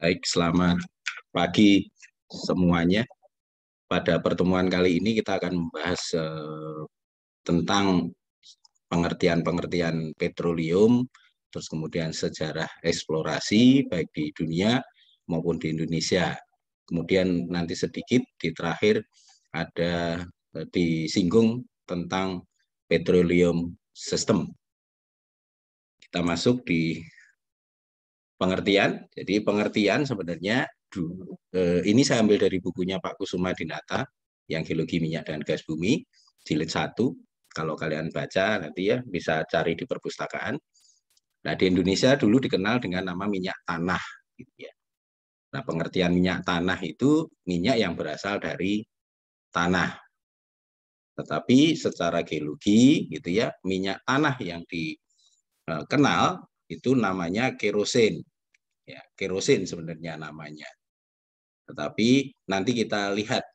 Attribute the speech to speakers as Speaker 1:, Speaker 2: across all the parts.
Speaker 1: Baik, selamat pagi semuanya. Pada pertemuan kali ini kita akan membahas tentang pengertian-pengertian petroleum, terus kemudian sejarah eksplorasi baik di dunia maupun di Indonesia. Kemudian nanti sedikit di terakhir ada disinggung tentang petroleum system. Kita masuk di pengertian. Jadi pengertian sebenarnya ini saya ambil dari bukunya Pak Kusuma Dinata yang Geologi Minyak dan Gas Bumi jilid 1. Kalau kalian baca nanti ya bisa cari di perpustakaan. Nah, di Indonesia dulu dikenal dengan nama minyak tanah gitu ya. Nah, pengertian minyak tanah itu minyak yang berasal dari tanah. Tetapi secara geologi gitu ya, minyak tanah yang dikenal itu namanya kerosin. Ya, kerosin sebenarnya namanya. Tetapi nanti kita lihat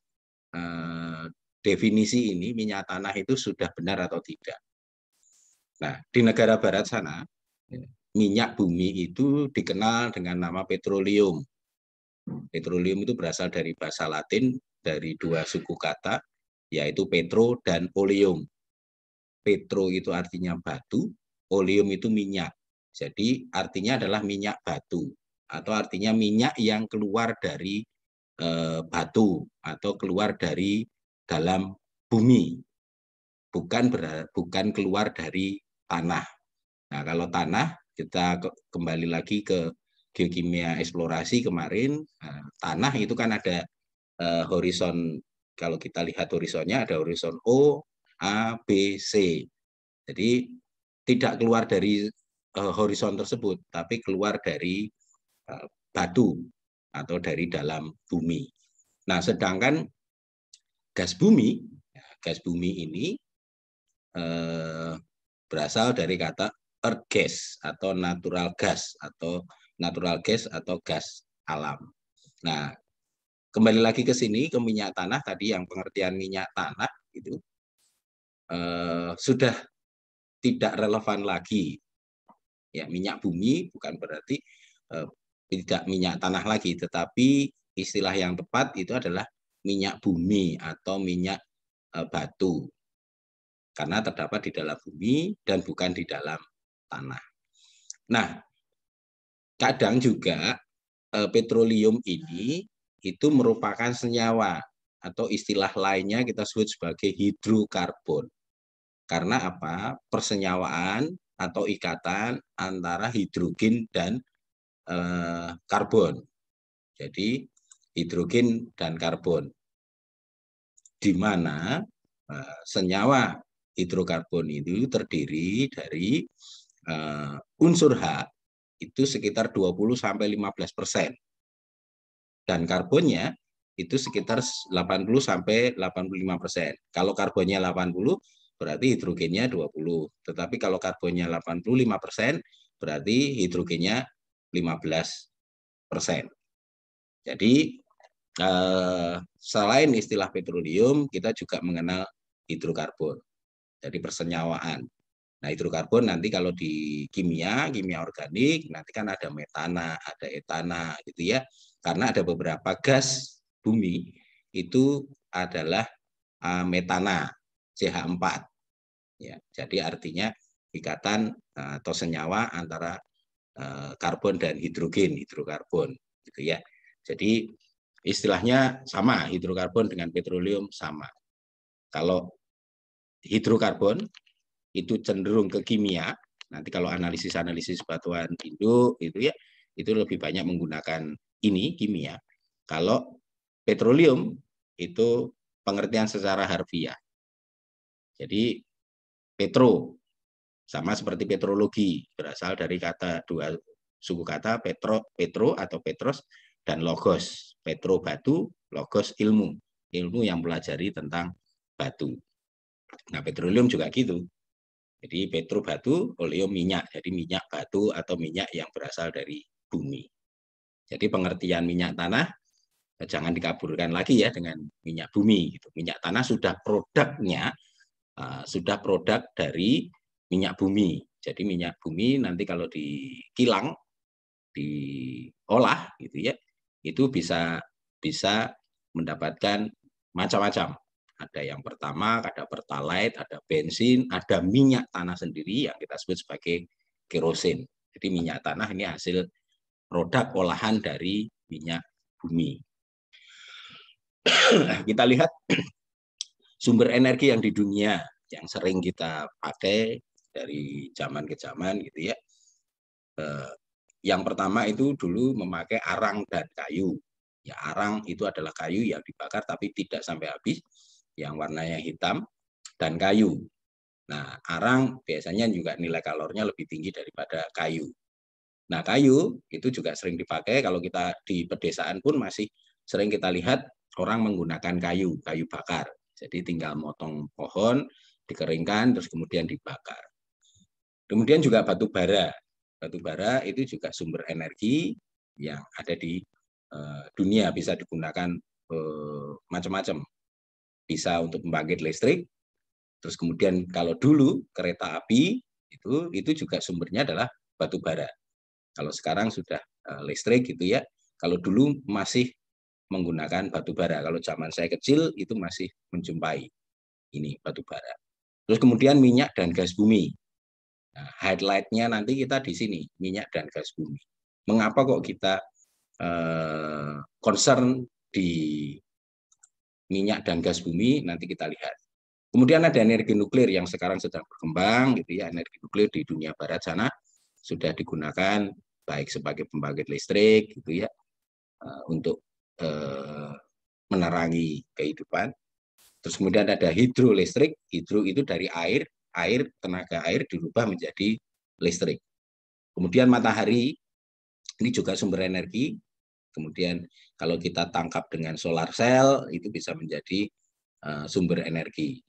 Speaker 1: definisi ini minyak tanah itu sudah benar atau tidak. Nah, di negara barat sana, minyak bumi itu dikenal dengan nama petroleum. Petroleum itu berasal dari bahasa Latin dari dua suku kata, yaitu petro dan oleum. Petro itu artinya batu, oleum itu minyak. Jadi artinya adalah minyak batu atau artinya minyak yang keluar dari batu atau keluar dari dalam bumi, bukan keluar dari tanah. Nah, kalau tanah kita kembali lagi ke geokimia eksplorasi kemarin, tanah itu kan ada horizon, kalau kita lihat horizonnya ada horizon O, A, B, C. Jadi tidak keluar dari horizon tersebut, tapi keluar dari batu atau dari dalam bumi. Nah, sedangkan gas bumi ini berasal dari kata earth gas atau natural gas atau gas alam. Nah, kembali lagi ke sini ke minyak tanah tadi yang pengertian minyak tanah itu sudah tidak relevan lagi. Ya, minyak bumi bukan berarti tidak minyak tanah lagi, tetapi istilah yang tepat itu adalah minyak bumi atau minyak batu karena terdapat di dalam bumi dan bukan di dalam tanah. Nah, kadang juga petroleum ini itu merupakan senyawa atau istilah lainnya kita sebut sebagai hidrokarbon. Karena apa? Persenyawaan atau ikatan antara hidrogen dan karbon. Jadi hidrogen dan karbon. Di mana senyawa hidrokarbon itu terdiri dari unsur H itu sekitar 20-15%. Dan karbonnya itu sekitar 80-85%. Kalau karbonnya 80, berarti hidrogennya 20. Tetapi kalau karbonnya 85%, berarti hidrogennya 15%. Jadi selain istilah petroleum, kita juga mengenal hidrokarbon. Jadi persenyawaan. Nah, hidrokarbon nanti kalau di kimia organik, nanti kan ada metana, ada etana, gitu ya. Karena ada beberapa gas bumi itu adalah metana, CH4. Ya, jadi artinya ikatan atau senyawa antara karbon dan hidrokarbon, gitu ya. Jadi istilahnya sama, hidrokarbon dengan petroleum sama. Kalau hidrokarbon itu cenderung ke kimia, nanti kalau analisis batuan induk itu ya, itu lebih banyak menggunakan ini kimia. Kalau petroleum itu pengertian secara harfiah. Jadi petro sama seperti petrologi, berasal dari kata dua suku kata petro atau petros dan logos. Petro batu, logos ilmu yang pelajari tentang batu. Nah, petroleum juga gitu. Jadi petro batu, oleum minyak. Jadi minyak batu atau minyak yang berasal dari bumi. Jadi pengertian minyak tanah jangan dikaburkan lagi ya dengan minyak bumi. Gitu. Minyak tanah sudah produk dari minyak bumi. Jadi minyak bumi nanti kalau dikilang, olah gitu ya, itu bisa mendapatkan macam-macam. Ada yang pertama, ada pertalite, ada bensin, ada minyak tanah sendiri yang kita sebut sebagai kerosin. Jadi minyak tanah ini hasil produk olahan dari minyak bumi. Kita lihat sumber energi yang di dunia yang sering kita pakai dari zaman ke zaman gitu ya. Yang pertama itu dulu memakai arang dan kayu. Ya, arang itu adalah kayu yang dibakar tapi tidak sampai habis, yang warnanya hitam, dan kayu. Nah, arang biasanya juga nilai kalorinya lebih tinggi daripada kayu. Nah, kayu itu juga sering dipakai kalau kita di pedesaan pun masih sering kita lihat orang menggunakan kayu, kayu bakar. Jadi tinggal motong pohon, dikeringkan, terus kemudian dibakar. Kemudian juga batu bara. Batu bara itu juga sumber energi yang ada di dunia, bisa digunakan macam-macam. Bisa untuk membangkit listrik, terus kemudian kalau dulu kereta api itu juga sumbernya adalah batu bara. Kalau sekarang sudah listrik gitu ya. Kalau dulu masih menggunakan batu bara. Kalau zaman saya kecil itu masih menjumpai ini batu bara. Terus kemudian minyak dan gas bumi. Nah, highlight-nya nanti kita di sini, minyak dan gas bumi. Mengapa kok kita concern di minyak dan gas bumi? Nanti kita lihat. Kemudian ada energi nuklir yang sekarang sedang berkembang, gitu ya. Energi nuklir di dunia barat sana sudah digunakan baik sebagai pembangkit listrik, gitu ya, untuk menerangi kehidupan. Terus kemudian ada hidrolistrik. Hidro itu dari air, tenaga air dirubah menjadi listrik. Kemudian matahari, ini juga sumber energi. Kemudian kalau kita tangkap dengan solar cell, itu bisa menjadi sumber energi.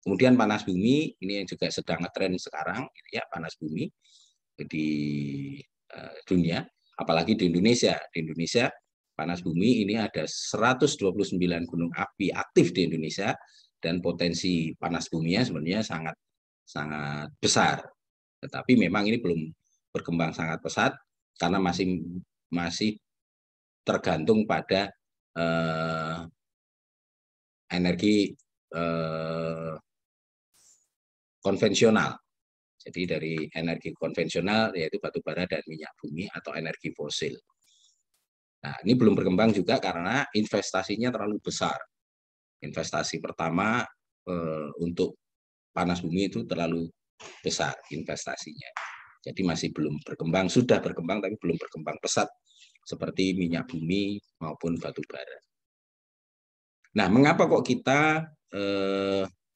Speaker 1: Kemudian panas bumi, ini yang juga sedang ngetren sekarang, ya, panas bumi di dunia, apalagi di Indonesia. Di Indonesia, panas bumi ini ada 129 gunung api aktif di Indonesia, dan potensi panas buminya sebenarnya sangat sangat besar. Tetapi memang ini belum berkembang sangat pesat karena masih tergantung pada energi konvensional. Jadi dari energi konvensional yaitu batu bara dan minyak bumi atau energi fosil. Nah, ini belum berkembang juga karena investasinya terlalu besar. Investasi pertama untuk panas bumi itu terlalu besar investasinya. Jadi masih belum berkembang, sudah berkembang tapi belum berkembang pesat seperti minyak bumi maupun batu bara. Nah, mengapa kok kita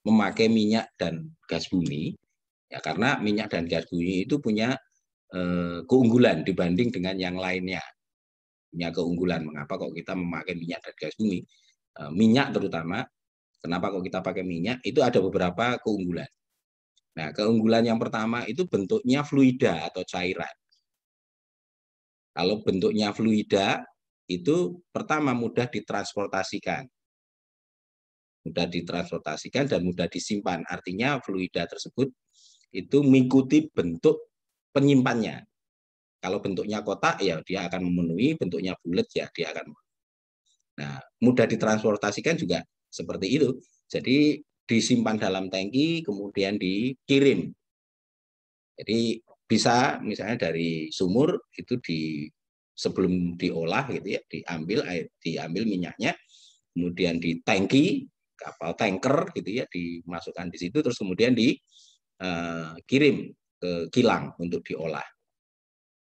Speaker 1: memakai minyak dan gas bumi? Ya, karena minyak dan gas bumi itu punya keunggulan dibanding dengan yang lainnya. Punya keunggulan. Mengapa kok kita memakai minyak dan gas bumi? Minyak terutama, kenapa kok kita pakai minyak? Itu ada beberapa keunggulan. Nah, keunggulan yang pertama itu bentuknya fluida atau cairan. Kalau bentuknya fluida, itu pertama mudah ditransportasikan. Mudah ditransportasikan dan mudah disimpan. Artinya fluida tersebut itu mengikuti bentuk penyimpannya. Kalau bentuknya kotak, ya dia akan memenuhi, bentuknya bulat, ya dia akan memenuhi. Nah, mudah ditransportasikan juga seperti itu. Jadi disimpan dalam tangki, kemudian dikirim. Jadi bisa misalnya dari sumur itu sebelum diolah gitu ya, diambil minyaknya, kemudian di tangki kapal tanker gitu ya, dimasukkan di situ, terus kemudian dikirim ke kilang untuk diolah.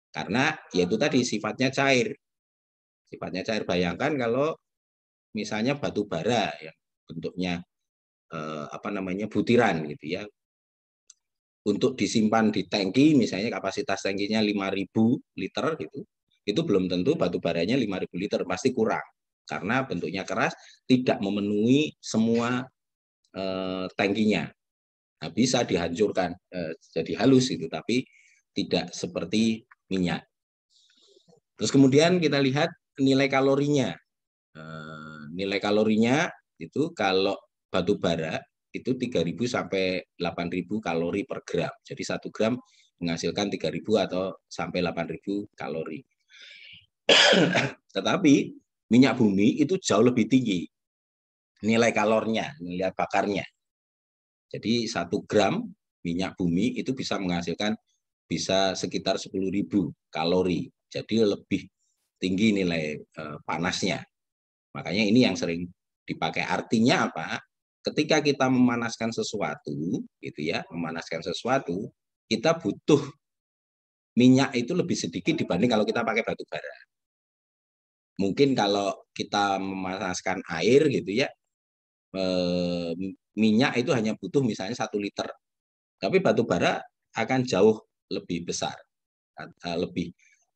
Speaker 1: Karena yaitu tadi sifatnya cair. Sifatnya cair. Bayangkan kalau misalnya batu bara yang bentuknya butiran gitu ya. Untuk disimpan di tangki, misalnya kapasitas tangkinya 5.000 liter gitu, itu belum tentu batu baranya 5.000 liter, pasti kurang. Karena bentuknya keras, tidak memenuhi semua tangkinya. Nah, bisa dihancurkan jadi halus itu, tapi tidak seperti minyak. Terus kemudian kita lihat nilai kalorinya. Nilai kalorinya itu kalau batu bara itu 3.000 sampai 8.000 kalori per gram. Jadi 1 gram menghasilkan 3.000 atau sampai 8.000 kalori. Tetapi minyak bumi itu jauh lebih tinggi nilai kalornya, nilai bakarnya. Jadi 1 gram minyak bumi itu bisa menghasilkan bisa sekitar 10.000 kalori. Jadi lebih tinggi nilai panasnya. Makanya ini yang sering dipakai. Artinya apa? Ketika kita memanaskan sesuatu, gitu ya, memanaskan sesuatu, kita butuh minyak itu lebih sedikit dibanding kalau kita pakai batu bara. Mungkin kalau kita memanaskan air, gitu ya, minyak itu hanya butuh misalnya 1 liter. Tapi batu bara akan jauh lebih besar, lebih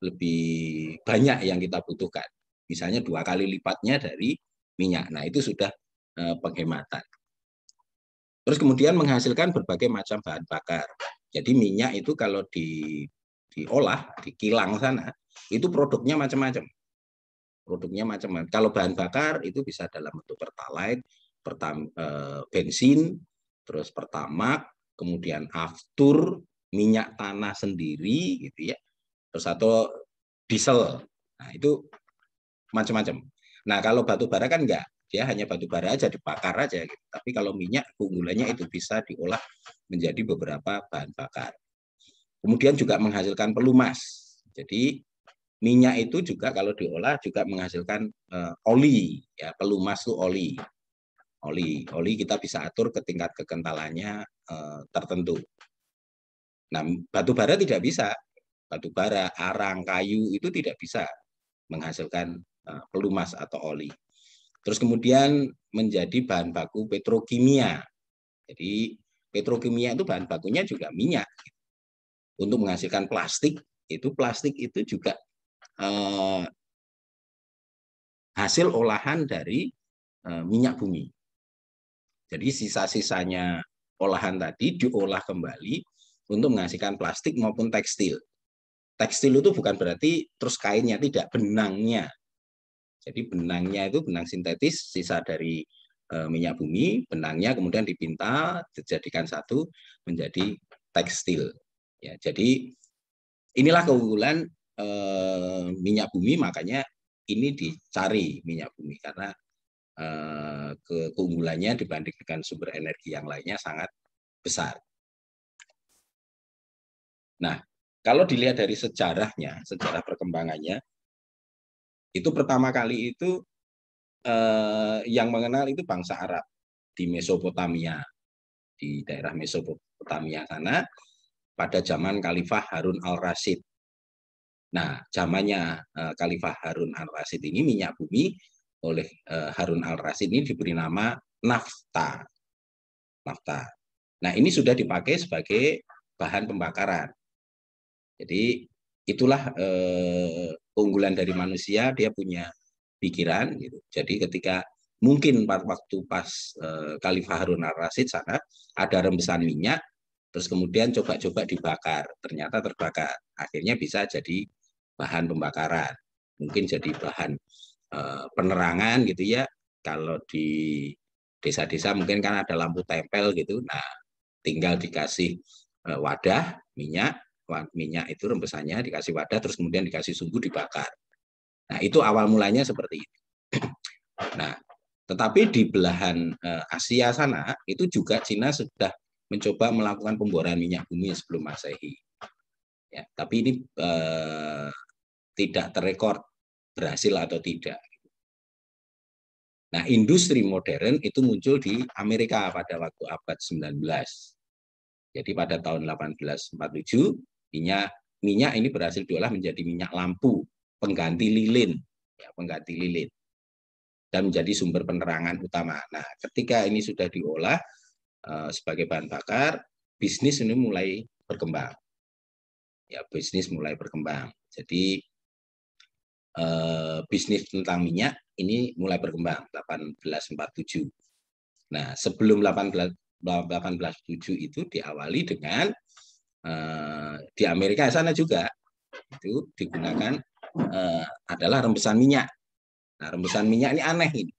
Speaker 1: lebih banyak yang kita butuhkan. Misalnya 2 kali lipatnya dari minyak. Nah, itu sudah penghematan. Terus kemudian menghasilkan berbagai macam bahan bakar. Jadi minyak itu kalau diolah, dikilang sana, itu produknya macam-macam. Produknya macam-macam. Kalau bahan bakar itu bisa dalam bentuk pertalite, bensin, terus pertamax, kemudian aftur, minyak tanah sendiri, gitu ya. Terus atau diesel. Nah, itu macam-macam. Nah, kalau batu bara kan enggak, dia hanya batu bara aja dibakar aja gitu. Tapi kalau minyak keunggulannya itu bisa diolah menjadi beberapa bahan bakar. Kemudian juga menghasilkan pelumas. Jadi minyak itu juga kalau diolah juga menghasilkan oli, ya, pelumas itu oli. Oli kita bisa atur ke tingkat kekentalannya tertentu. Nah, batu bara tidak bisa. Batu bara, arang, kayu itu tidak bisa menghasilkan pelumas atau oli. Terus kemudian menjadi bahan baku petrokimia. Jadi petrokimia itu bahan bakunya juga minyak. Untuk menghasilkan plastik itu juga hasil olahan dari minyak bumi. Jadi sisa-sisanya olahan tadi diolah kembali untuk menghasilkan plastik maupun tekstil. Tekstil itu bukan berarti terus kainnya, tidak, benangnya. Jadi benangnya itu benang sintetis, sisa dari minyak bumi, benangnya kemudian dipintal, dijadikan satu menjadi tekstil. Ya, jadi inilah keunggulan minyak bumi, makanya ini dicari minyak bumi karena keunggulannya dibanding dengan sumber energi yang lainnya sangat besar. Nah, kalau dilihat dari sejarahnya, sejarah perkembangannya, itu pertama kali itu yang mengenal itu bangsa Arab di Mesopotamia, di daerah Mesopotamia sana pada zaman Khalifah Harun al-Rasyid. Nah, zamannya Khalifah Harun al-Rasyid ini minyak bumi oleh Harun al-Rasyid ini diberi nama nafta. Nafta. Nah, ini sudah dipakai sebagai bahan pembakaran. Jadi itulah keunggulan dari manusia, dia punya pikiran gitu. Jadi ketika mungkin waktu pas Khalifah Harun al-Rasyid sana ada rembesan minyak, terus kemudian coba-coba dibakar, ternyata terbakar. Akhirnya bisa jadi bahan pembakaran. Mungkin jadi bahan penerangan gitu ya. Kalau di desa-desa mungkin kan ada lampu tempel gitu. Nah, tinggal dikasih wadah minyak itu rembesannya dikasih wadah, terus kemudian dikasih sumbu dibakar. Nah, itu awal mulanya seperti itu. Nah, tetapi di belahan Asia sana itu juga Cina sudah mencoba melakukan pemboran minyak bumi sebelum Masehi. Ya, tapi ini tidak terekor berhasil atau tidak. Nah, industri modern itu muncul di Amerika pada waktu abad 19. Jadi pada tahun 1847, minyak ini berhasil diolah menjadi minyak lampu, pengganti lilin, ya, pengganti lilin, dan menjadi sumber penerangan utama. Nah, ketika ini sudah diolah sebagai bahan bakar, bisnis ini mulai berkembang. Ya, bisnis mulai berkembang. Jadi bisnis tentang minyak ini mulai berkembang 1847. Nah, sebelum 1847 itu diawali dengan di Amerika sana juga itu digunakan adalah rembesan minyak. Nah, rembesan minyak ini aneh ini.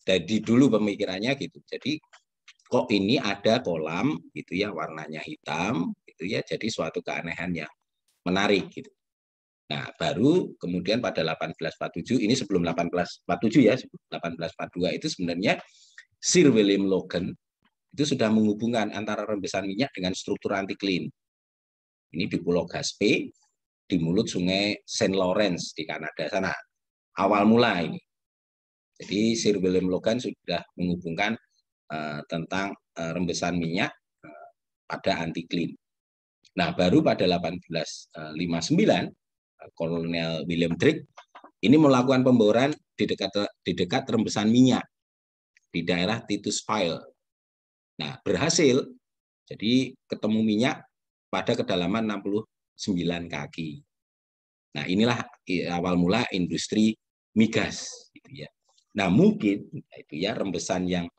Speaker 1: Jadi dulu pemikirannya gitu. Jadi kok ini ada kolam gitu ya, warnanya hitam gitu ya. Jadi suatu keanehan yang menarik gitu. Nah, baru kemudian pada 1847, ini sebelum 1847 ya, 1842 itu sebenarnya Sir William Logan itu sudah menghubungkan antara rembesan minyak dengan struktur anti-clean. Ini di Pulau Gaspe, di mulut sungai Saint Lawrence di Kanada sana. Awal mula ini. Jadi Sir William Logan sudah menghubungkan tentang rembesan minyak pada anti-clean. Nah, baru pada 1859, Kolonel William Drake ini melakukan pemboran di dekat rembesan minyak di daerah Titus File. Nah, berhasil. Jadi ketemu minyak pada kedalaman 69 kaki. Nah, inilah awal mula industri migas gitu ya. Nah, mungkin itu ya rembesan yang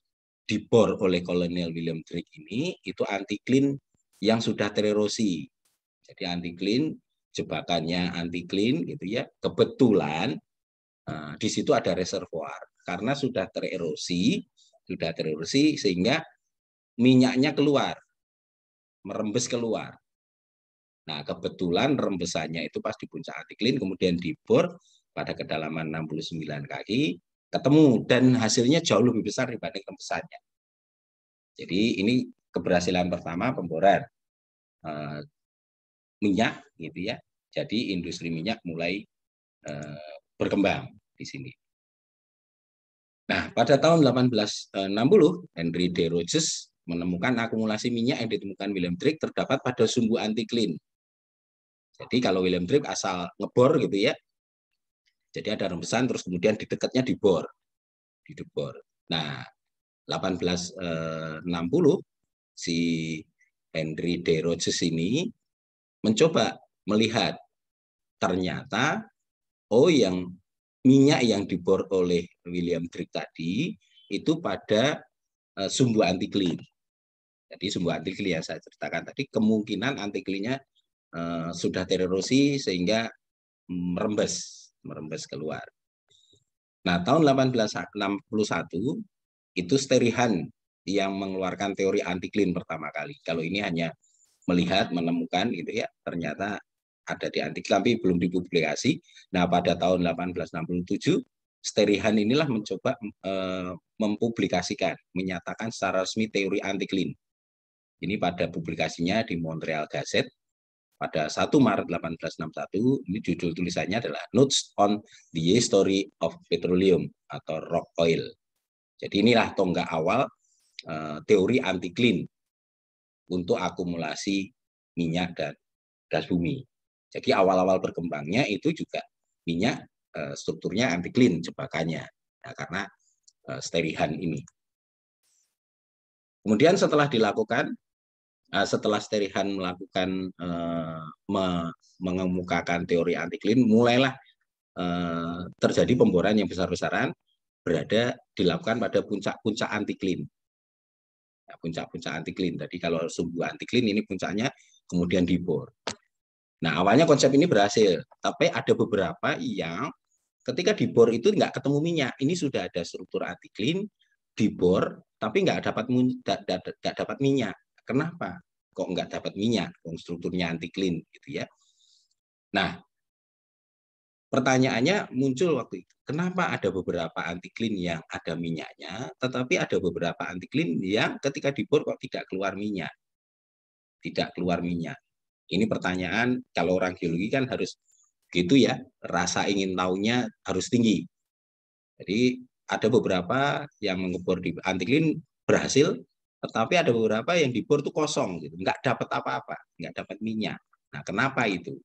Speaker 1: dibor oleh Kolonel William Drake ini itu anti-clean yang sudah tererosi. Jadi anti-clean, jebakannya anti-clean gitu ya. Kebetulan di situ ada reservoir karena sudah tererosi sehingga minyaknya keluar, merembes keluar. Nah, kebetulan rembesannya itu pas di puncak anti-clean, kemudian dibor pada kedalaman 69 kaki, ketemu, dan hasilnya jauh lebih besar dibanding rembesannya. Jadi ini keberhasilan pertama pemboran minyak, gitu ya. Jadi industri minyak mulai berkembang di sini. Nah, pada tahun 1860, Henry D. Rogers menemukan akumulasi minyak yang ditemukan William Drake terdapat pada sumbu anti-clean. Jadi kalau William Drake asal ngebor gitu ya, jadi ada rembesan terus kemudian di dekatnya dibor. Nah, 1860 si Henry D. Rogers ini mencoba melihat ternyata yang minyak yang dibor oleh William Drake tadi itu pada sumbu anti-clean. Jadi sumbu anti-clean yang saya ceritakan tadi kemungkinan anti-clean-nya sudah tererosi sehingga merembes keluar. Nah, tahun 1861 itu Sterihan yang mengeluarkan teori anti-clean pertama kali. Kalau ini hanya melihat, menemukan gitu ya, ternyata ada di anti-clean tapi belum dipublikasi. Nah, pada tahun 1867 Sterihan inilah mencoba mempublikasikan, menyatakan secara resmi teori anti-clean. Ini pada publikasinya di Montreal Gazette pada 1 Maret 1861, ini judul tulisannya adalah Notes on the History of Petroleum atau Rock Oil. Jadi inilah tonggak awal teori anti-clean untuk akumulasi minyak dan gas bumi. Jadi awal-awal berkembangnya itu juga minyak strukturnya anti-clean jebakannya, nah, karena Sterihan ini. Kemudian setelah dilakukan, setelah Sterihan melakukan mengemukakan teori anti-clean, mulailah terjadi pemboran yang besar-besaran dilakukan pada puncak-puncak anti-clean. Nah, puncak-puncak anti-clean. Tadi kalau sumbu anti-clean ini puncaknya kemudian dibor. Nah, awalnya konsep ini berhasil, tapi ada beberapa yang ketika dibor itu nggak ketemu minyak. Ini sudah ada struktur anti-clean, dibor, tapi nggak dapat minyak. Kenapa? Kok nggak dapat minyak? Strukturnya anti-clean, gitu ya. Nah, pertanyaannya muncul waktu itu. Kenapa ada beberapa anti-clean yang ada minyaknya, tetapi ada beberapa anti-clean yang ketika dibor kok tidak keluar minyak? Tidak keluar minyak. Ini pertanyaan kalau orang geologi kan harus gitu ya, rasa ingin tahunya harus tinggi. Jadi ada beberapa yang mengebor di anti-clean berhasil, tetapi ada beberapa yang dibor itu kosong, gitu, nggak dapat apa-apa, nggak dapat minyak. Nah, kenapa itu?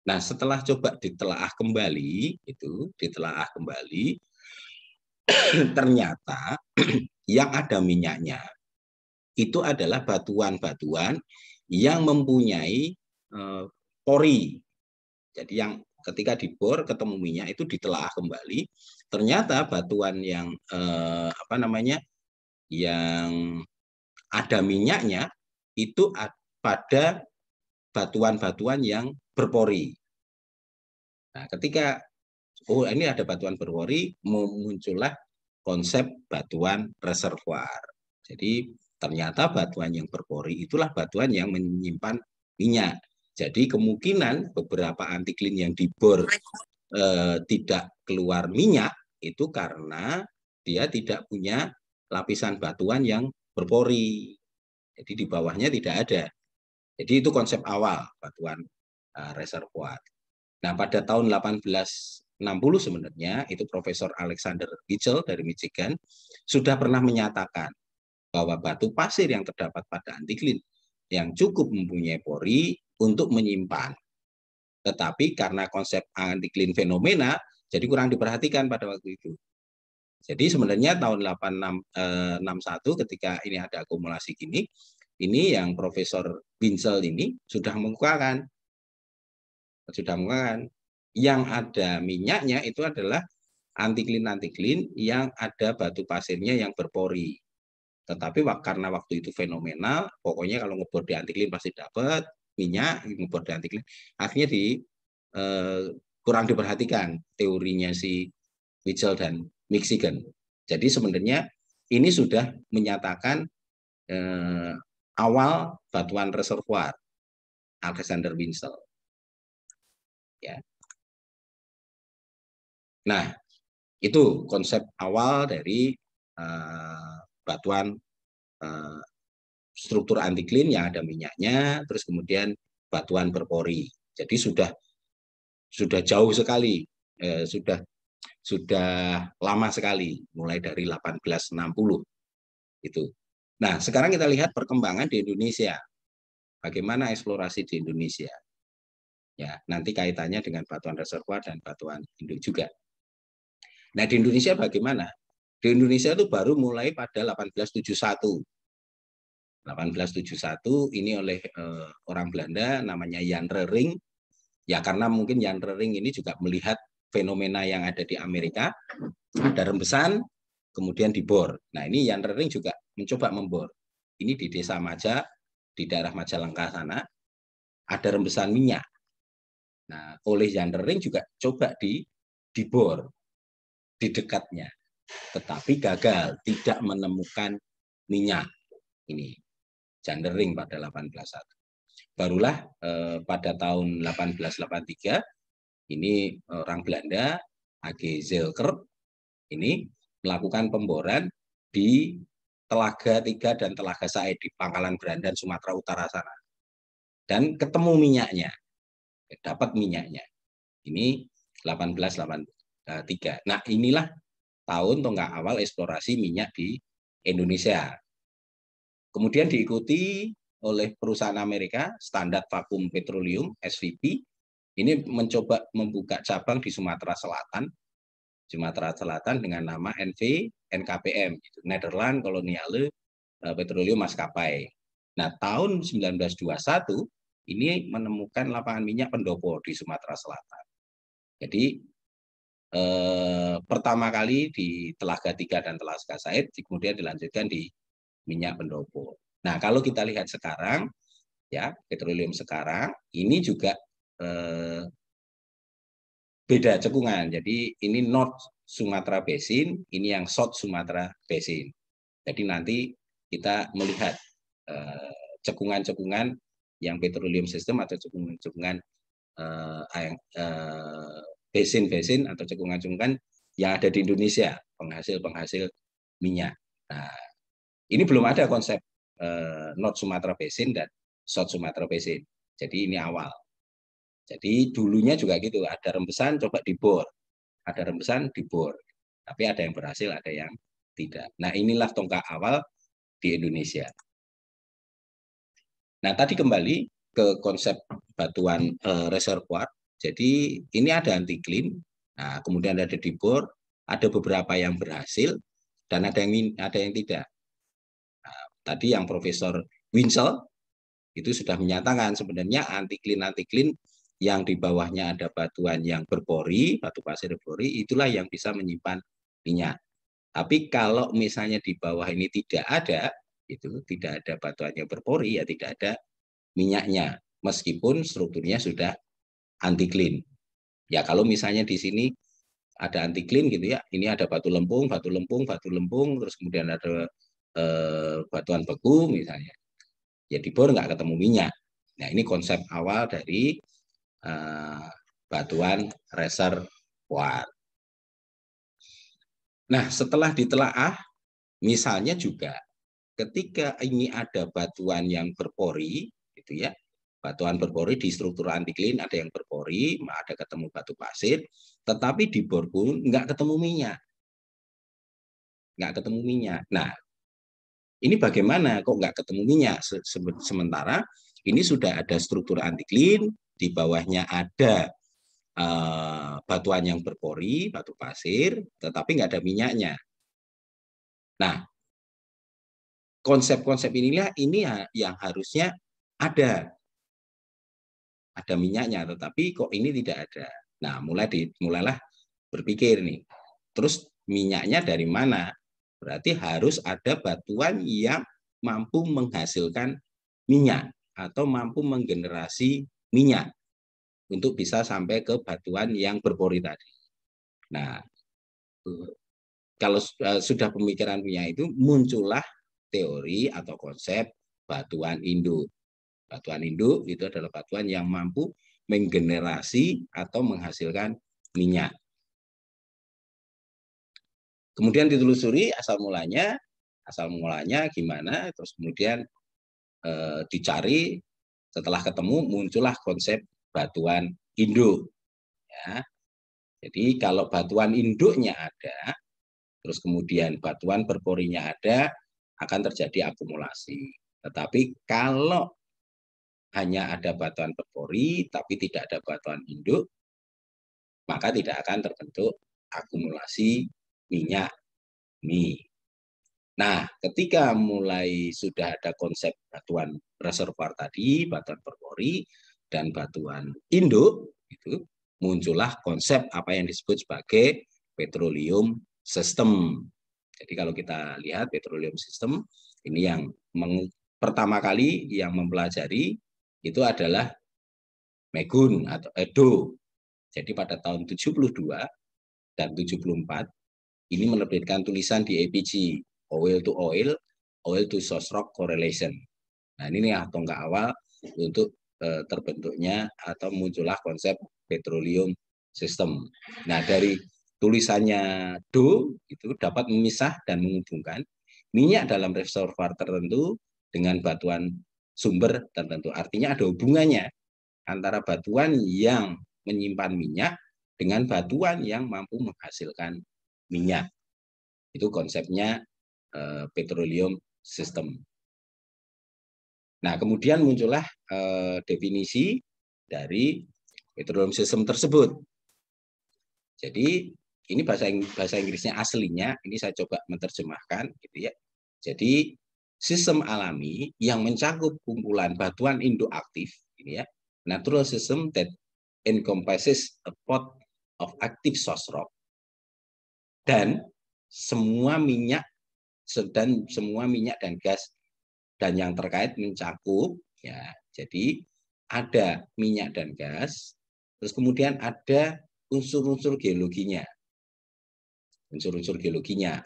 Speaker 1: Nah, setelah coba ditelaah kembali, ternyata yang ada minyaknya itu adalah batuan-batuan yang mempunyai pori. Jadi yang ketika dibor ketemu minyak itu ditelaah kembali, ternyata batuan yang yang ada minyaknya itu pada batuan-batuan yang berpori. Nah, ketika ini ada batuan berpori, muncullah konsep batuan reservoir. Jadi ternyata batuan yang berpori itulah batuan yang menyimpan minyak. Jadi kemungkinan beberapa antiklin yang dibor tidak keluar minyak itu karena dia tidak punya lapisan batuan yang berpori. Jadi di bawahnya tidak ada. Jadi itu konsep awal batuan reservoir. Nah, pada tahun 1860 sebenarnya itu Profesor Alexander Mitchell dari Michigan sudah pernah menyatakan bahwa batu pasir yang terdapat pada antiklin yang cukup mempunyai pori untuk menyimpan. Tetapi karena konsep antiklin fenomena, jadi kurang diperhatikan pada waktu itu. Jadi sebenarnya tahun 1861 ketika ini ada akumulasi gini, ini yang Profesor Winchell ini sudah mengukakan yang ada minyaknya itu adalah antiklin yang ada batu pasirnya yang berpori. Tetapi karena waktu itu fenomenal, pokoknya kalau ngebor di antiklin pasti dapat minyak, ngebor di antiklin. Akhirnya kurang diperhatikan teorinya si Mitchell dan Michigan. Jadi sebenarnya ini sudah menyatakan awal batuan reservoir Alexander Winchell. Ya. Nah, itu konsep awal dari batuan struktur antiklin yang ada minyaknya, terus kemudian batuan berpori. Jadi sudah jauh sekali, sudah lama sekali, mulai dari 1860 itu. Nah, sekarang kita lihat perkembangan di Indonesia. Bagaimana eksplorasi di Indonesia? Ya, nanti kaitannya dengan batuan reservoir dan batuan induk juga. Nah, di Indonesia bagaimana? Di Indonesia itu baru mulai pada 1871. 1871 ini oleh orang Belanda namanya Jan Rering. Ya karena mungkin Jan Rering ini juga melihat fenomena yang ada di Amerika, ada rembesan, kemudian dibor. Nah ini Jan Rering juga mencoba membor. Ini di Desa Maja, di daerah Majalengka sana, ada rembesan minyak. Nah oleh Jan Rering juga coba dibor di dekatnya, tetapi gagal, tidak menemukan minyak. Ini Jan Rering pada 1801. Barulah pada tahun 1883 ini orang Belanda A.G. Zelker ini melakukan pemboran di Telaga 3 dan Telaga Said di Pangkalan Berandan Sumatera Utara sana. Dan ketemu minyaknya. Dapat minyaknya. Ini 1883. Nah, inilah tahun tonggak awal eksplorasi minyak di Indonesia. Kemudian diikuti oleh perusahaan Amerika, Standard Vacuum Petroleum, SVP, ini mencoba membuka cabang di Sumatera Selatan dengan nama NKPM, Nederland Koloniale Petroleum Maskapai. Nah, tahun 1921 ini menemukan lapangan minyak Pendopo di Sumatera Selatan. Jadi pertama kali di Telaga 3 dan Telaga Said, kemudian dilanjutkan di minyak Pendopo. Nah, kalau kita lihat sekarang, ya petroleum sekarang ini juga beda cekungan. Jadi ini North Sumatera Basin, ini yang South Sumatera Basin. Jadi nanti kita melihat cekungan-cekungan yang petroleum system atau cekungan-cekungan basin-basin atau cekungan-cekungan yang ada di Indonesia, penghasil-penghasil minyak. Nah, ini belum ada konsep North Sumatera Basin dan South Sumatera Basin. Jadi ini awal. Jadi dulunya juga gitu, ada rembesan coba dibor, ada rembesan dibor. Tapi ada yang berhasil, ada yang tidak. Nah inilah tonggak awal di Indonesia. Nah tadi kembali ke konsep batuan reservoir. Jadi ini ada antiklin, nah kemudian ada dibor, ada beberapa yang berhasil dan ada yang tidak. Nah, tadi yang Profesor Winchell itu sudah menyatakan sebenarnya antiklin yang di bawahnya ada batuan yang berpori, batu pasir berpori, itulah yang bisa menyimpan minyak. Tapi kalau misalnya di bawah ini tidak ada, itu tidak ada batuan yang berpori, ya tidak ada minyaknya, meskipun strukturnya sudah antiklin. Ya kalau misalnya di sini ada antiklin gitu ya, ini ada batu lempung, terus kemudian ada batuan beku misalnya. Ya dibor nggak ketemu minyak. Nah, ini konsep awal dari batuan reservoir. Nah, setelah ditelaah, misalnya juga ketika ini ada batuan yang berpori, gitu ya, batuan berpori di struktur antiklin ada yang berpori, ada ketemu batu pasir, tetapi di bor pun nggak ketemu minyak, Nah, ini bagaimana kok nggak ketemu minyak? Sementara ini sudah ada struktur antiklin, di bawahnya ada batuan yang berpori, batu pasir, tetapi nggak ada minyaknya. Nah, konsep-konsep inilah ini yang harusnya ada minyaknya, tetapi kok ini tidak ada. Nah, mulailah berpikir nih. Terus minyaknya dari mana? Berarti harus ada batuan yang mampu menghasilkan minyak atau mampu menggenerasi minyak untuk bisa sampai ke batuan yang berpori tadi. Nah, kalau sudah pemikiran minyak itu, muncullah teori atau konsep batuan induk. Batuan induk itu adalah batuan yang mampu menggenerasi atau menghasilkan minyak. Kemudian ditelusuri asal mulanya gimana, terus kemudian dicari, setelah ketemu muncullah konsep batuan induk. Ya. Jadi kalau batuan induknya ada, terus kemudian batuan berporinya ada, akan terjadi akumulasi. Tetapi kalau hanya ada batuan berpori, tapi tidak ada batuan induk, maka tidak akan terbentuk akumulasi minyak mie. Nah, ketika mulai sudah ada konsep batuan reservoir tadi, batuan berpori, dan batuan induk, itu muncullah konsep apa yang disebut sebagai petroleum system. Jadi kalau kita lihat petroleum system, ini yang pertama kali yang mempelajari itu adalah Megun atau Edo. Jadi pada tahun 72 dan 74 ini menerbitkan tulisan di APG, Oil to Oil, Oil to Source Rock Correlation. Nah, ini nih tonggak awal untuk terbentuknya atau muncullah konsep petroleum system. Nah, dari tulisannya Do itu dapat memisah dan menghubungkan minyak dalam reservoir tertentu dengan batuan sumber tertentu. Artinya ada hubungannya antara batuan yang menyimpan minyak dengan batuan yang mampu menghasilkan minyak. Itu konsepnya petroleum system. Nah, kemudian muncullah definisi dari petroleum system tersebut. Jadi ini bahasa Inggrisnya aslinya, ini saya coba menerjemahkan, gitu ya. Jadi sistem alami yang mencakup kumpulan batuan induk aktif, ini ya, natural system that encompasses a pot of active source rock, dan semua minyak dan gas dan yang terkait mencakup, ya. Jadi ada minyak dan gas, terus kemudian ada unsur-unsur geologinya. Unsur-unsur geologinya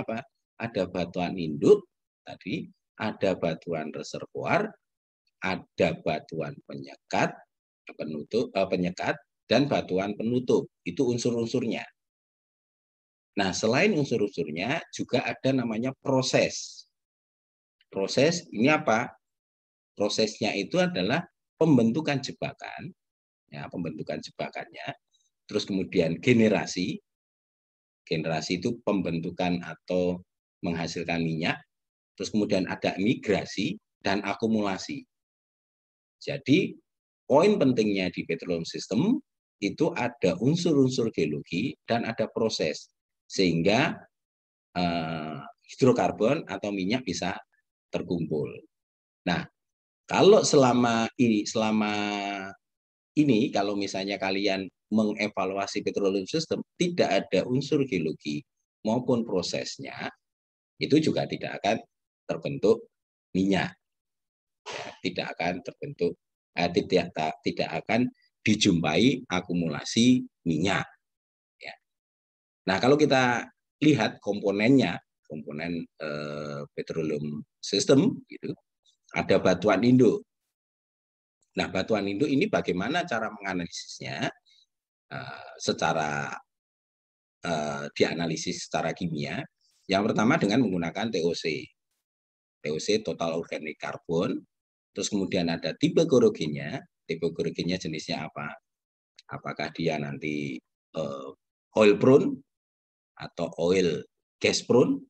Speaker 1: apa? Ada batuan induk tadi, ada batuan reservoir, ada batuan penyekat, dan batuan penutup. Itu unsur-unsurnya. Nah, selain unsur-unsurnya juga ada namanya proses. Proses ini apa? Prosesnya itu adalah pembentukan jebakan, ya, pembentukan jebakannya, terus kemudian generasi itu pembentukan atau menghasilkan minyak, terus kemudian ada migrasi dan akumulasi. Jadi poin pentingnya di petroleum system itu ada unsur-unsur geologi dan ada proses, sehingga hidrokarbon atau minyak bisa terkumpul. Nah, kalau selama ini kalau misalnya kalian mengevaluasi petroleum system, tidak ada unsur geologi maupun prosesnya, itu juga tidak akan terbentuk minyak, ya, tidak akan terbentuk, tidak akan dijumpai akumulasi minyak. Ya. Nah, kalau kita lihat komponen petroleum system, gitu, ada batuan induk. Nah, batuan induk ini bagaimana cara menganalisisnya? Secara dianalisis secara kimia. Yang pertama dengan menggunakan TOC. TOC total organic carbon. Terus kemudian ada tipe kerogennya. Tipe kerogennya jenisnya apa? Apakah dia nanti oil prone atau oil gas prone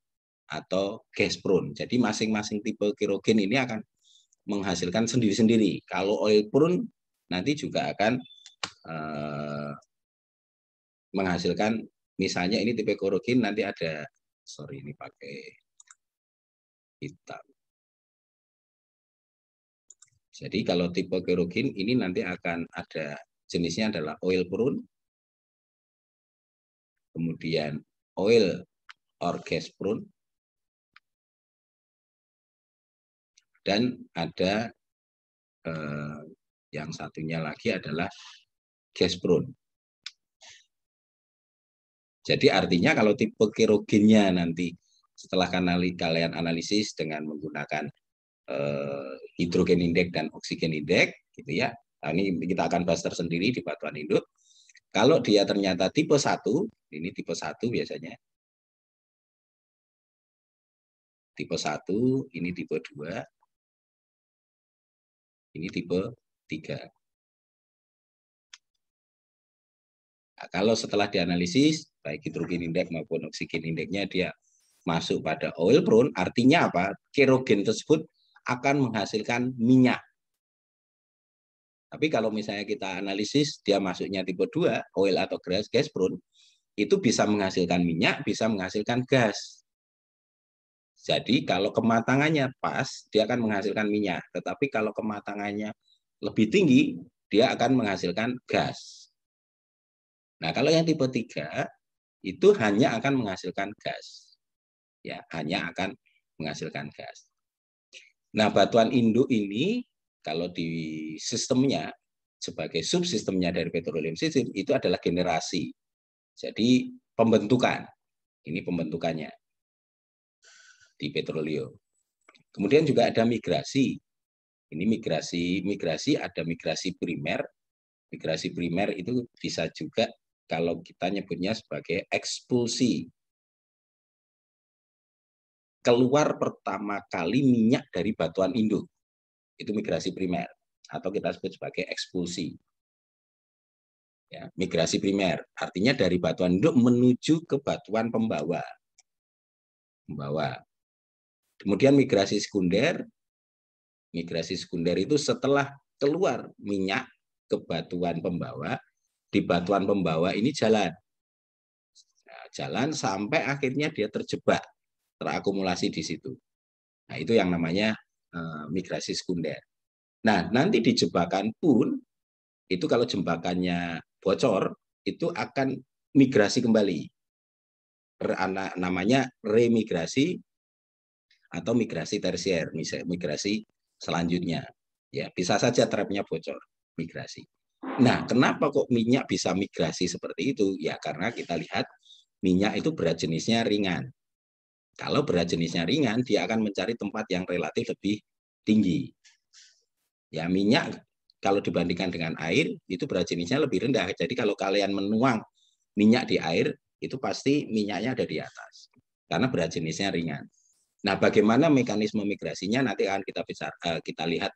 Speaker 1: atau gas prone. Jadi masing-masing tipe kerogen ini akan menghasilkan sendiri-sendiri. Kalau oil prone nanti juga akan menghasilkan, misalnya ini tipe kerogen nanti ada, sorry ini pakai hitam. Jadi kalau tipe kerogen ini nanti akan ada jenisnya adalah oil prone, kemudian oil or gas prone, dan ada yang satunya lagi adalah gas prone. Jadi artinya kalau tipe kerogennya nanti setelah kalian analisis dengan menggunakan hidrogen index dan oksigen index, gitu ya. Nah, ini kita akan bahas tersendiri di batuan induk. Kalau dia ternyata tipe 1, ini tipe 1 biasanya. Tipe 1, ini tipe 2, ini tipe 3. Nah, kalau setelah dianalisis, baik hidrogen index maupun oksigen indexnya dia masuk pada oil prone, artinya apa? Kerogen tersebut akan menghasilkan minyak. Tapi kalau misalnya kita analisis, dia masuknya tipe 2, oil atau gas prone, itu bisa menghasilkan minyak, bisa menghasilkan gas. Jadi kalau kematangannya pas, dia akan menghasilkan minyak. Tetapi kalau kematangannya lebih tinggi, dia akan menghasilkan gas. Nah, kalau yang tipe 3, itu hanya akan menghasilkan gas. Ya, hanya akan menghasilkan gas. Nah, batuan induk ini, kalau di sistemnya, sebagai subsistemnya dari petroleum system, itu adalah generasi. Jadi, pembentukan. Ini pembentukannya di petroleum. Kemudian juga ada migrasi. Ini migrasi ada migrasi primer. Migrasi primer itu bisa juga kalau kita nyebutnya sebagai ekspulsi. Keluar pertama kali minyak dari batuan induk. Itu migrasi primer atau kita sebut sebagai ekspulsi. Ya, migrasi primer artinya dari batuan induk menuju ke batuan pembawa. Kemudian migrasi sekunder. Migrasi sekunder itu setelah keluar minyak ke batuan pembawa, di batuan pembawa ini jalan. Nah, jalan sampai akhirnya dia terjebak, terakumulasi di situ. Nah, itu yang namanya migrasi sekunder. Nah, nanti di jebakan pun, itu kalau jembakannya bocor, itu akan migrasi kembali. Namanya remigrasi atau migrasi tersier, migrasi selanjutnya. Ya, bisa saja trapnya bocor, migrasi. Nah, kenapa kok minyak bisa migrasi seperti itu? Ya, karena kita lihat minyak itu berat jenisnya ringan. Kalau berat jenisnya ringan, dia akan mencari tempat yang relatif lebih tinggi. Ya, minyak kalau dibandingkan dengan air, itu berat jenisnya lebih rendah. Jadi kalau kalian menuang minyak di air, itu pasti minyaknya ada di atas. Karena berat jenisnya ringan. Nah, bagaimana mekanisme migrasinya nanti akan kita lihat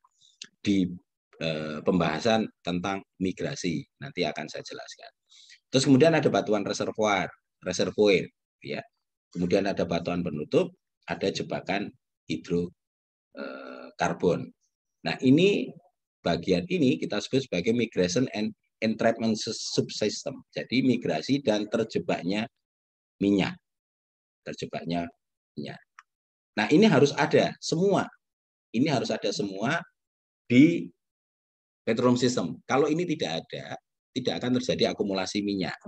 Speaker 1: di pembahasan tentang migrasi. Nanti akan saya jelaskan. Terus kemudian ada batuan reservoir, ya. Kemudian ada batuan penutup, ada jebakan hidrokarbon. Nah, ini bagian ini kita sebut sebagai migration and entrapment subsystem. Jadi migrasi dan terjebaknya minyak. Terjebaknya minyak. Nah, ini harus ada semua. Ini harus ada semua di petroleum system. Kalau ini tidak ada, tidak akan terjadi akumulasi minyak.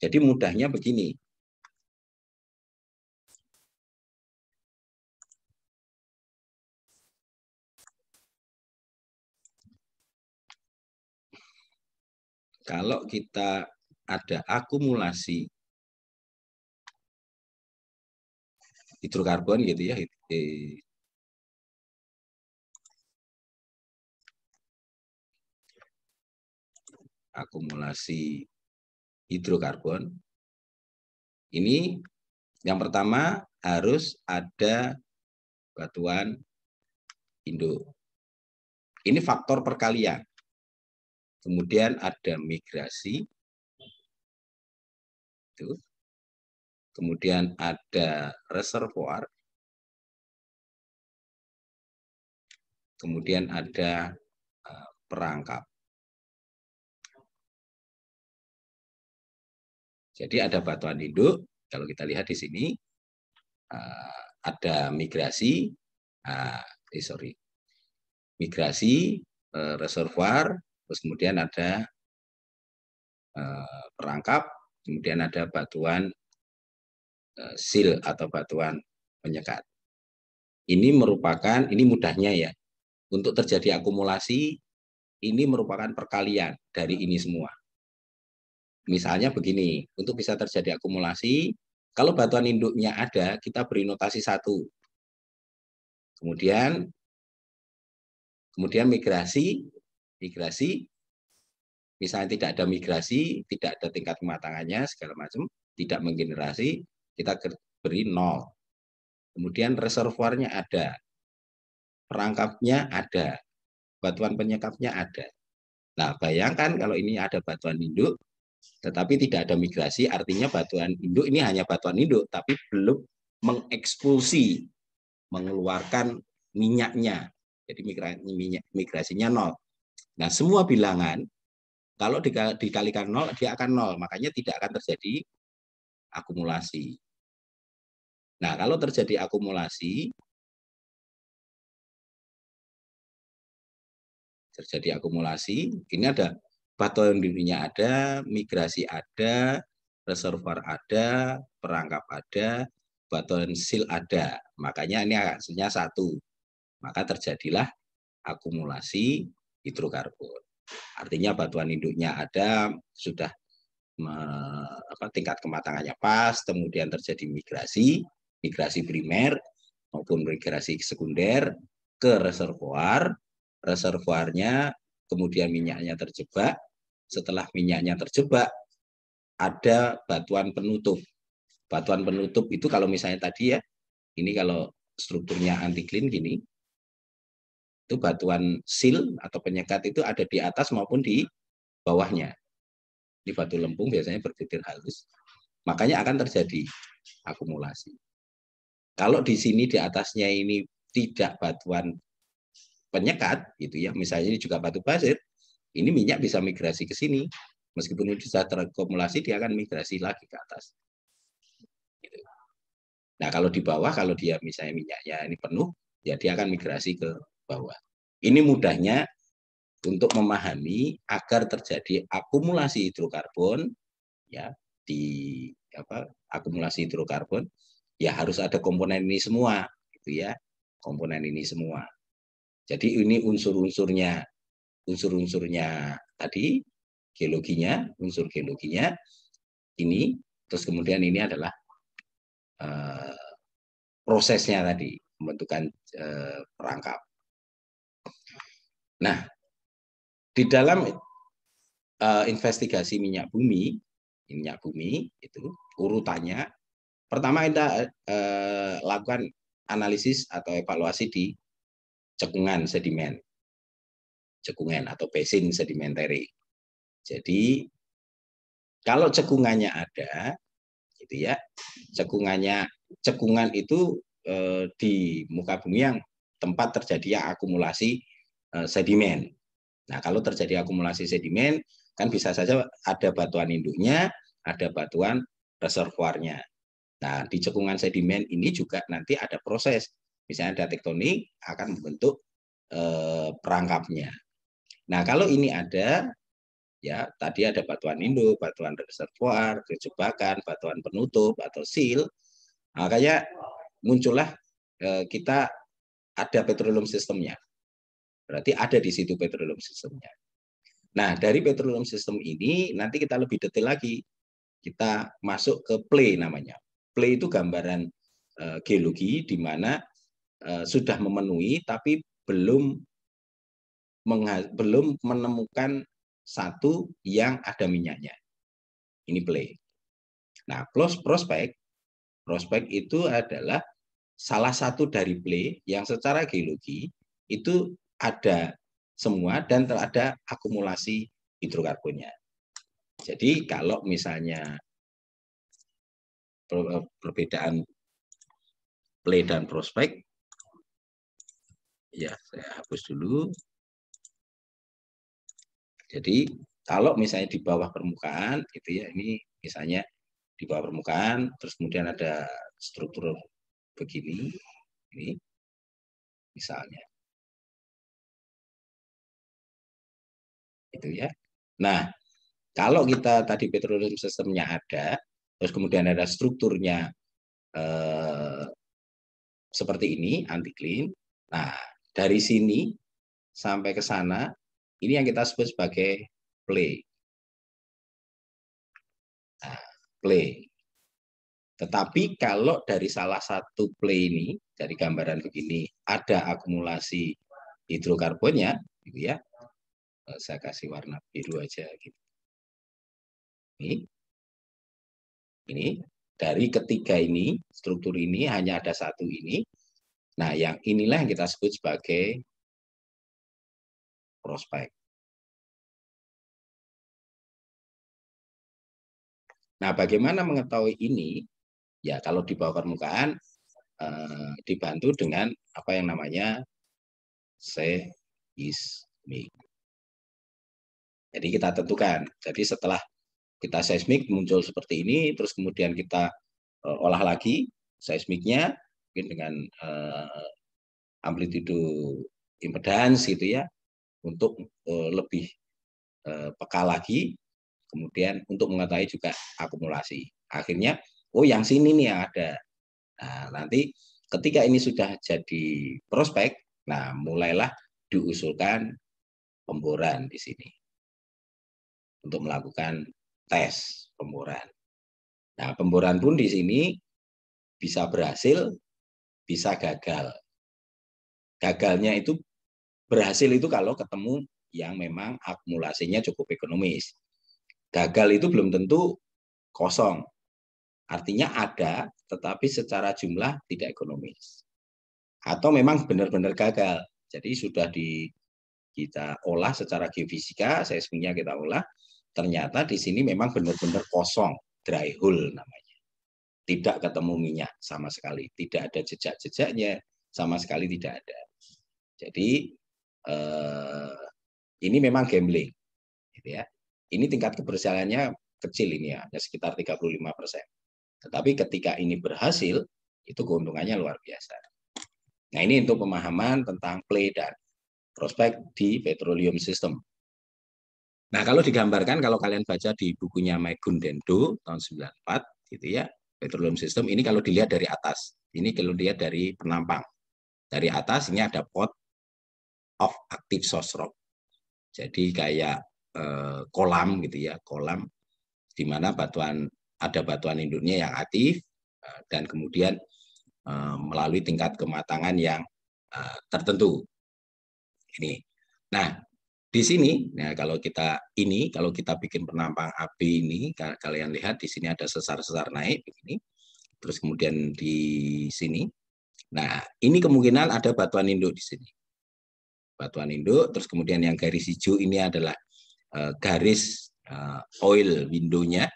Speaker 1: Jadi mudahnya begini. Kalau kita ada akumulasi hidrokarbon gitu ya, akumulasi hidrokarbon. Ini yang pertama harus ada batuan induk. Ini faktor perkalian. Kemudian ada migrasi. Kemudian ada reservoir. Kemudian ada perangkap. Jadi ada batuan induk, kalau kita lihat di sini ada migrasi, migrasi, reservoir, terus kemudian ada perangkap, kemudian ada batuan seal atau batuan penyekat. Ini merupakan, ini mudahnya ya, untuk terjadi akumulasi, ini merupakan perkalian dari ini semua. Misalnya begini, untuk bisa terjadi akumulasi, kalau batuan induknya ada, kita beri notasi 1. Kemudian migrasi, misalnya tidak ada migrasi, tidak ada tingkat kematangannya, segala macam, tidak menggenerasi, kita beri 0. Kemudian reservoirnya ada, perangkapnya ada, batuan penyekapnya ada. Nah, bayangkan kalau ini ada batuan induk, tetapi tidak ada migrasi, artinya batuan induk ini hanya batuan induk, tapi belum mengekspulsi, mengeluarkan minyaknya. Jadi migrasinya 0. Nah, semua bilangan, kalau dikalikan 0, dia akan 0. Makanya tidak akan terjadi akumulasi. Nah, kalau terjadi akumulasi, ini ada batuan induknya ada, migrasi ada, reservoir ada, perangkap ada, batuan seal ada. Makanya ini hasilnya 1. Maka terjadilah akumulasi hidrokarbon. Artinya batuan induknya ada, sudah tingkat kematangannya pas, kemudian terjadi migrasi primer maupun migrasi sekunder ke reservoir, reservoirnya kemudian minyaknya terjebak. Setelah minyaknya terjebak, ada batuan penutup. Batuan penutup itu kalau misalnya tadi ya, ini kalau strukturnya antiklin gini, itu batuan seal atau penyekat itu ada di atas maupun di bawahnya. Di batu lempung biasanya berbutir halus, makanya akan terjadi akumulasi. Kalau di sini di atasnya ini tidak batuan penyekat, gitu ya, misalnya ini juga batu pasir, ini minyak bisa migrasi ke sini. Meskipun ini sudah terakumulasi, dia akan migrasi lagi ke atas. Gitu. Nah, kalau di bawah, kalau dia misalnya minyaknya ini penuh, ya dia akan migrasi ke bawah. Ini mudahnya untuk memahami agar terjadi akumulasi hidrokarbon, ya, di akumulasi hidrokarbon, ya harus ada komponen ini semua, gitu ya, komponen ini semua. Jadi ini unsur-unsurnya tadi, geologinya, unsur geologinya ini, terus kemudian ini adalah prosesnya tadi, pembentukan perangkap. Nah, di dalam investigasi minyak bumi itu urutannya, pertama kita lakukan analisis atau evaluasi di cekungan sedimen, atau basin sedimentary. Jadi kalau cekungannya ada, gitu ya, cekungan itu di muka bumi yang tempat terjadi akumulasi sedimen. Nah, kalau terjadi akumulasi sedimen, kan bisa saja ada batuan induknya, ada batuan reservoirnya. Nah, di cekungan sedimen ini juga nanti ada proses, misalnya ada tektonik akan membentuk perangkapnya. Nah, kalau ini ada, ya tadi ada batuan induk, batuan reservoir, kejebakan, batuan penutup atau seal, makanya muncullah kita ada petroleum sistemnya. Berarti ada di situ petroleum sistemnya. Nah, dari petroleum system ini nanti kita lebih detail lagi. Kita masuk ke play namanya. Play itu gambaran geologi di mana sudah memenuhi tapi belum menemukan satu yang ada minyaknya. Ini play. Nah, prospek itu adalah salah satu dari play yang secara geologi itu ada semua dan ada akumulasi hidrokarbonnya. Jadi kalau misalnya perbedaan play dan prospek, ya saya hapus dulu. Jadi kalau misalnya di bawah permukaan, itu ya ini misalnya di bawah permukaan, terus kemudian ada struktur begini, ini misalnya, itu ya. Nah, kalau kita tadi petroleum sistemnya ada, terus kemudian ada strukturnya seperti ini, anti-clean. Nah, dari sini sampai ke sana, ini yang kita sebut sebagai play. Nah, play. Tetapi kalau dari salah satu play ini, dari gambaran begini, ada akumulasi hidrokarbonnya, gitu ya. Saya kasih warna biru aja. Gitu. Ini dari ketiga ini, struktur ini hanya ada satu ini. Nah, yang inilah yang kita sebut sebagai prospek. Nah, bagaimana mengetahui ini? Ya, kalau di bawah permukaan dibantu dengan apa yang namanya seismik. Jadi kita tentukan. Jadi setelah kita seismik muncul seperti ini, terus kemudian kita olah lagi seismiknya mungkin dengan amplitudo impedans gitu ya, untuk lebih peka lagi, kemudian untuk mengetahui juga akumulasi. Akhirnya, oh yang sini nih yang ada. Nah, nanti ketika ini sudah jadi prospek, nah mulailah diusulkan pemboran di sini untuk melakukan tes pemboran. Nah, pemboran pun di sini bisa berhasil, bisa gagal. Gagalnya itu berhasil itu kalau ketemu yang memang akumulasinya cukup ekonomis. Gagal itu belum tentu kosong. Artinya ada, tetapi secara jumlah tidak ekonomis. Atau memang benar-benar gagal. Jadi sudah kita olah secara geofisika, seismiknya kita olah, ternyata di sini memang benar-benar kosong, dry hole namanya. Tidak ketemu minyak sama sekali, tidak ada jejak-jejaknya, sama sekali tidak ada. Jadi ini memang gambling, gitu ya. Ini tingkat keberhasilannya kecil ini ya, sekitar 35%. Tetapi ketika ini berhasil, itu keuntungannya luar biasa. Nah, ini untuk pemahaman tentang play dan prospek di petroleum system. Nah, kalau digambarkan, kalau kalian baca di bukunya Mike Gundendo tahun 94, gitu ya, petroleum system, ini kalau dilihat dari atas, ini kalau dilihat dari penampang. Dari atas, ini ada pot of active source rock. Jadi kayak kolam gitu ya, kolam di mana ada batuan induknya yang aktif dan kemudian melalui tingkat kematangan yang tertentu. Ini. Nah, di sini, nah kalau kita bikin penampang api ini, kalian lihat di sini ada sesar-sesar naik begini, terus kemudian di sini. Nah, ini kemungkinan ada batuan induk di sini. Batuan induk, terus kemudian yang garis hijau ini adalah garis oil window-nya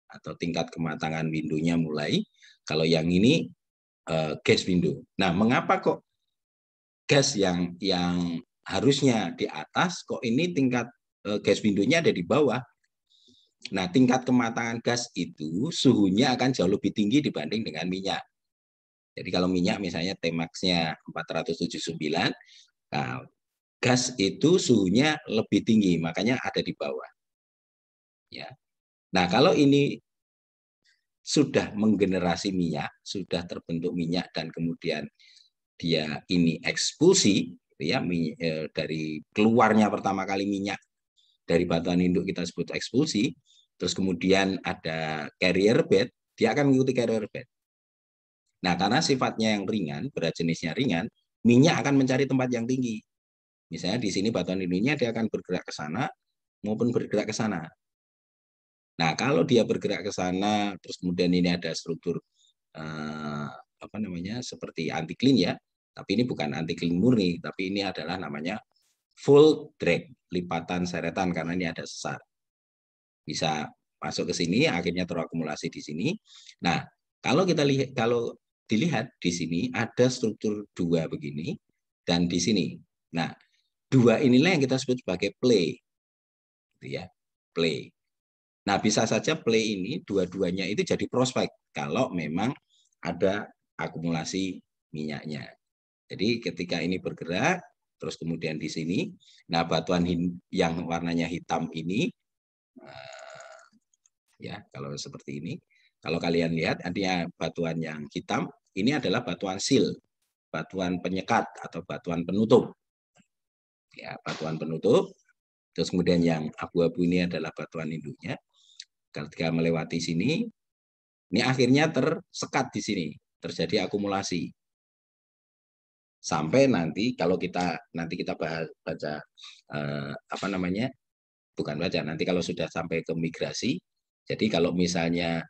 Speaker 1: atau tingkat kematangan window-nya mulai. Kalau yang ini gas window. Nah, mengapa kok gas yang harusnya di atas, kok ini tingkat gas window-nya ada di bawah? Nah, tingkat kematangan gas itu suhunya akan jauh lebih tinggi dibanding dengan minyak. Jadi kalau minyak misalnya Tmax-nya 479, nah, gas itu suhunya lebih tinggi, makanya ada di bawah. Ya. Nah, kalau ini sudah menggenerasi minyak, sudah terbentuk minyak dan kemudian dia ini ekspulsi, ya, dari keluarnya pertama kali minyak dari batuan induk kita sebut ekspulsi, terus kemudian ada carrier bed, dia akan mengikuti carrier bed. Nah, karena sifatnya yang ringan, berat jenisnya ringan, minyak akan mencari tempat yang tinggi. Misalnya di sini batuan induknya dia akan bergerak ke sana, maupun bergerak ke sana. Nah, kalau dia bergerak ke sana, terus kemudian ini ada struktur apa namanya seperti anti clean ya, tapi ini bukan anti clean murni, tapi ini adalah namanya full drag, lipatan seretan karena ini ada sesar. Bisa masuk ke sini, akhirnya terakumulasi di sini. Nah, kalau kita lihat, kalau dilihat di sini ada struktur dua begini dan di sini. Nah, dua inilah yang kita sebut sebagai play, gitu ya, play. Nah, bisa saja play ini dua-duanya itu jadi prospek kalau memang ada akumulasi minyaknya. Jadi ketika ini bergerak, terus kemudian di sini, nah batuan yang warnanya hitam ini, ya kalau seperti ini, kalau kalian lihat, artinya batuan yang hitam ini adalah batuan seal, batuan penyekat atau batuan penutup. Ya, batuan penutup. Terus kemudian yang abu-abu ini adalah batuan induknya. Ketika melewati sini, ini akhirnya tersekat di sini, terjadi akumulasi. Sampai nanti kalau nanti kita baca apa namanya, bukan baca, nanti kalau sudah sampai ke migrasi, jadi kalau misalnya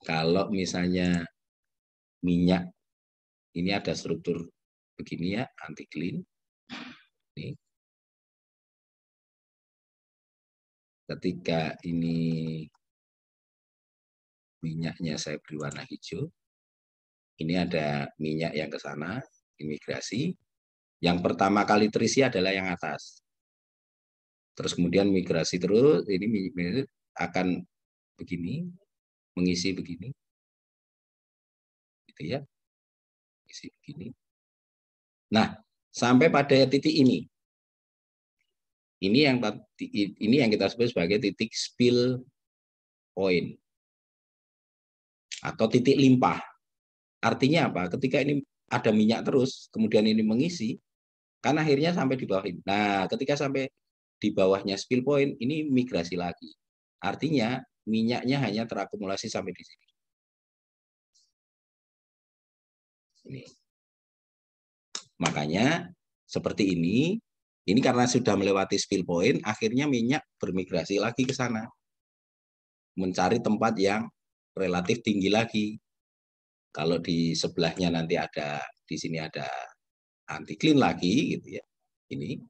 Speaker 1: kalau misalnya minyak ini ada struktur begini ya, anti clean. Nih. Ketika ini minyaknya saya beri warna hijau, ini ada minyak yang ke sana, imigrasi. Yang pertama kali terisi adalah yang atas. Terus kemudian migrasi terus, ini akan begini, mengisi begini. Gitu ya. Isi begini. Nah, sampai pada titik ini. Ini yang kita sebut sebagai titik spill point atau titik limpah. Artinya apa? Ketika ini ada minyak terus, kemudian ini mengisi, kan akhirnya sampai di bawah ini. Nah, ketika sampai di bawahnya spill point, ini migrasi lagi. Artinya minyaknya hanya terakumulasi sampai di sini. Ini. Makanya seperti ini karena sudah melewati spill point, akhirnya minyak bermigrasi lagi ke sana. Mencari tempat yang relatif tinggi lagi. Kalau di sebelahnya nanti di sini ada anti clean lagi gitu ya. Ini.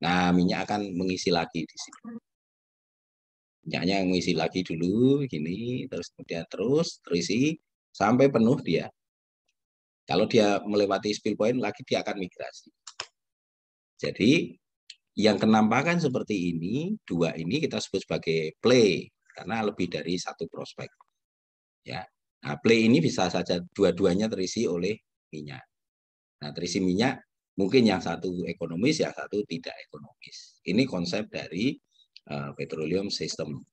Speaker 1: Nah, minyak akan mengisi lagi di sini. Minyaknya mengisi lagi dulu gini, terus kemudian terisi sampai penuh dia. Kalau dia melewati spill point lagi dia akan migrasi. Jadi yang kenampakan seperti ini, dua ini kita sebut sebagai play karena lebih dari satu prospek. Ya. Nah, play ini bisa saja dua-duanya terisi oleh minyak. Nah, terisi minyak mungkin yang satu ekonomis, yang satu tidak ekonomis. Ini konsep dari petroleum system.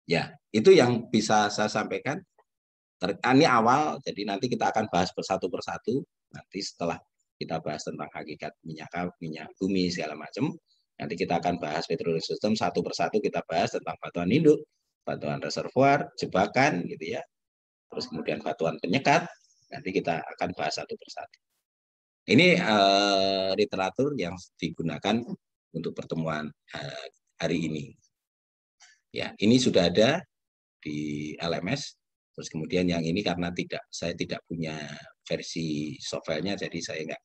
Speaker 1: Ya, itu yang bisa saya sampaikan. Ini awal, jadi nanti kita akan bahas persatu persatu. Nanti setelah kita bahas tentang hakikat minyak bumi segala macam, nanti kita akan bahas petroleum system satu persatu, kita bahas tentang batuan induk, batuan reservoir, jebakan, gitu ya. Terus kemudian batuan penyekat, nanti kita akan bahas satu persatu. Ini literatur yang digunakan untuk pertemuan hari ini. Ya, ini sudah ada di LMS. Terus kemudian yang ini karena saya tidak punya versi softwarenya, jadi saya nggak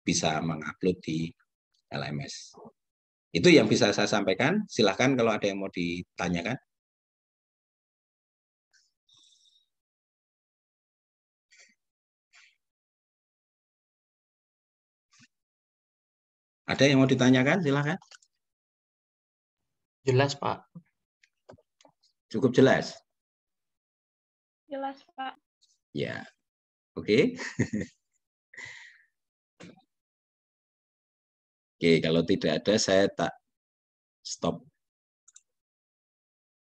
Speaker 1: bisa mengupload di LMS. Itu yang bisa saya sampaikan. Silahkan kalau ada yang mau ditanyakan. Ada yang mau ditanyakan? Silahkan.
Speaker 2: Jelas, Pak.
Speaker 1: Cukup jelas?
Speaker 3: Jelas, Pak.
Speaker 1: Ya, oke. Oke, kalau tidak ada saya tak stop